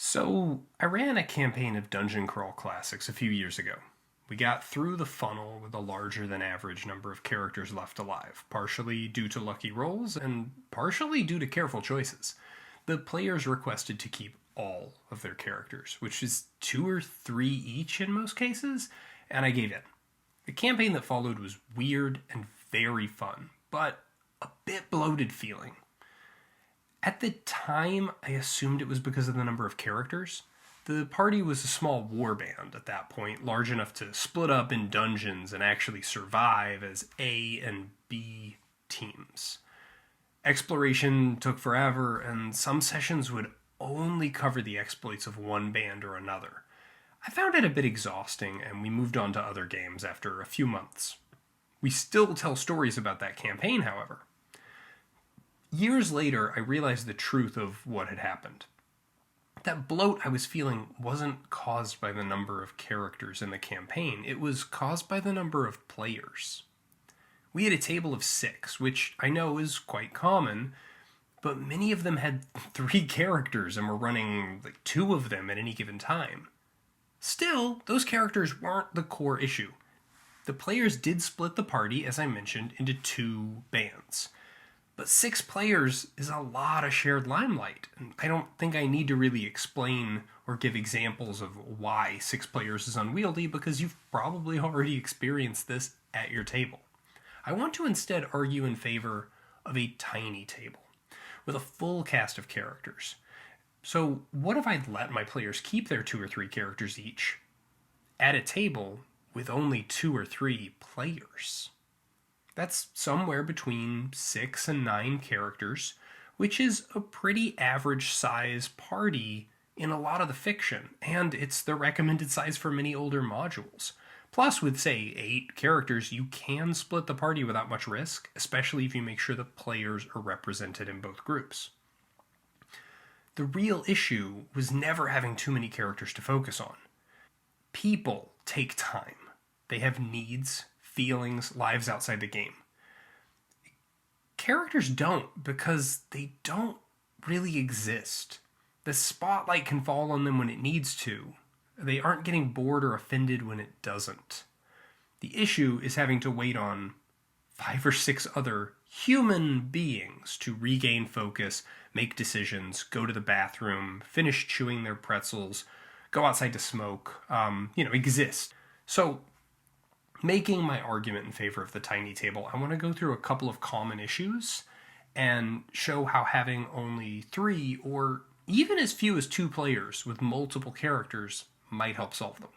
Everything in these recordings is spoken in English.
So, I ran a campaign of Dungeon Crawl Classics a few years ago. We got through the funnel with a larger than average number of characters left alive, partially due to lucky rolls and partially due to careful choices. The players requested to keep all of their characters, which is two or three each in most cases, and I gave in. The campaign that followed was weird and very fun, but a bit bloated feeling. At the time, I assumed it was because of the number of characters. The party was a small warband at that point, large enough to split up in dungeons and actually survive as A and B teams. Exploration took forever, and some sessions would only cover the exploits of one band or another. I found it a bit exhausting, and we moved on to other games after a few months. We still tell stories about that campaign, however. Years later, I realized the truth of what had happened. That bloat I was feeling wasn't caused by the number of characters in the campaign, it was caused by the number of players. We had a table of 6, which I know is quite common, but many of them had 3 characters and were running 2 of them at any given time. Still, those characters weren't the core issue. The players did split the party, as I mentioned, into 2 bands. But 6 players is a lot of shared limelight, and I don't think I need to really explain or give examples of why 6 players is unwieldy because you've probably already experienced this at your table. I want to instead argue in favor of a tiny table with a full cast of characters. So what if I'd let my players keep their 2 or 3 characters each at a table with only 2 or 3 players? That's somewhere between 6 and 9 characters, which is a pretty average size party in a lot of the fiction, and it's the recommended size for many older modules. Plus, with, say, 8 characters, you can split the party without much risk, especially if you make sure the players are represented in both groups. The real issue was never having too many characters to focus on. People take time. They have needs, feelings, lives outside the game. Characters don't because they don't really exist. The spotlight can fall on them when it needs to. They aren't getting bored or offended when it doesn't. The issue is having to wait on 5 or 6 other human beings to regain focus, make decisions, go to the bathroom, finish chewing their pretzels, go outside to smoke, exist. So, making my argument in favor of the tiny table, I want to go through a couple of common issues and show how having only 3 or even as few as 2 players with multiple characters might help solve them.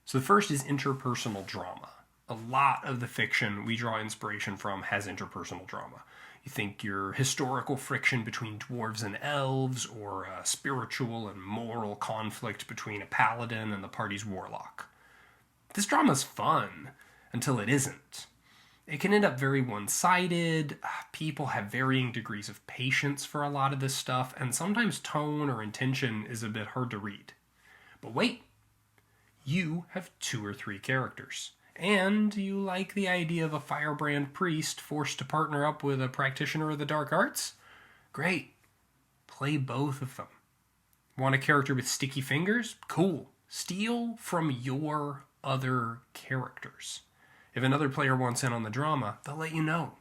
So the first is interpersonal drama. A lot of the fiction we draw inspiration from has interpersonal drama. You think your historical friction between dwarves and elves, or a spiritual and moral conflict between a paladin and the party's warlock. This drama's fun until it isn't. It can end up very one-sided, people have varying degrees of patience for a lot of this stuff, and sometimes tone or intention is a bit hard to read. But wait, you have 2 or 3 characters, and you like the idea of a firebrand priest forced to partner up with a practitioner of the dark arts? Great, play both of them. Want a character with sticky fingers? Cool, steal from your other characters. If another player wants in on the drama, they'll let you know.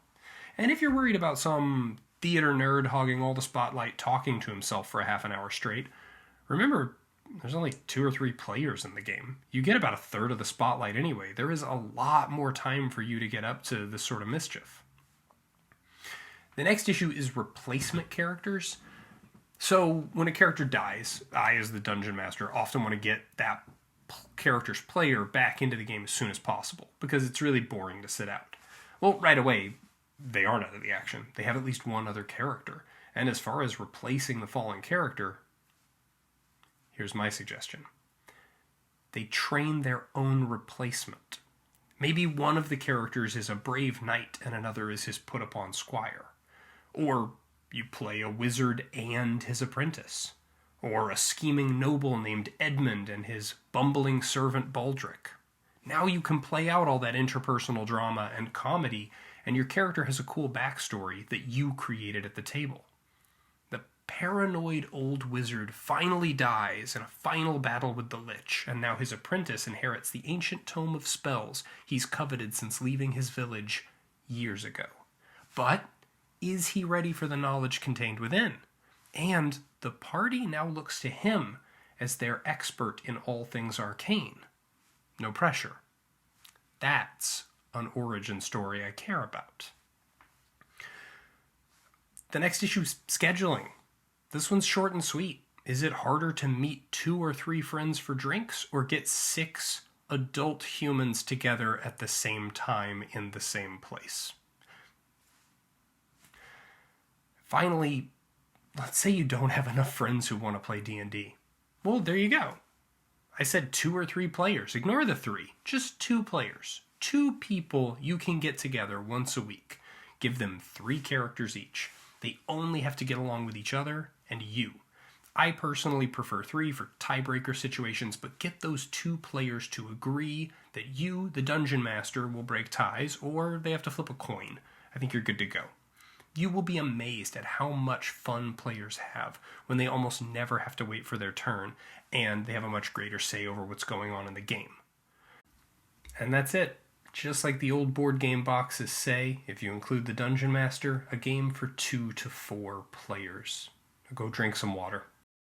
And if you're worried about some theater nerd hogging all the spotlight talking to himself for a half an hour straight, remember, there's only 2 or 3 players in the game. You get about a third of the spotlight anyway. There is a lot more time for you to get up to this sort of mischief. The next issue is replacement characters. So when a character dies, I, as the dungeon master, often want to get that character's player back into the game as soon as possible, because it's really boring to sit out. Well, right away, they aren't out of the action. They have at least one other character. And as far as replacing the fallen character, here's my suggestion. They train their own replacement. Maybe one of the characters is a brave knight and another is his put-upon squire. Or you play a wizard and his apprentice. Or a scheming noble named Edmund and his bumbling servant Baldric. Now you can play out all that interpersonal drama and comedy, and your character has a cool backstory that you created at the table. The paranoid old wizard finally dies in a final battle with the Lich, and now his apprentice inherits the ancient tome of spells he's coveted since leaving his village years ago. But is he ready for the knowledge contained within? And the party now looks to him as their expert in all things arcane. No pressure. That's an origin story I care about. The next issue is scheduling. This one's short and sweet. Is it harder to meet 2 or 3 friends for drinks or get 6 adult humans together at the same time in the same place? Finally, let's say you don't have enough friends who want to play D&D. Well, there you go. I said 2 or 3 players. Ignore the 3. Just 2 players. 2 people you can get together once a week. Give them 3 characters each. They only have to get along with each other and you. I personally prefer 3 for tiebreaker situations, but get those 2 players to agree that you, the dungeon master, will break ties, or they have to flip a coin. I think you're good to go. You will be amazed at how much fun players have when they almost never have to wait for their turn, and they have a much greater say over what's going on in the game. And that's it. Just like the old board game boxes say, if you include the Dungeon Master, a game for 2 to 4 players. Go drink some water.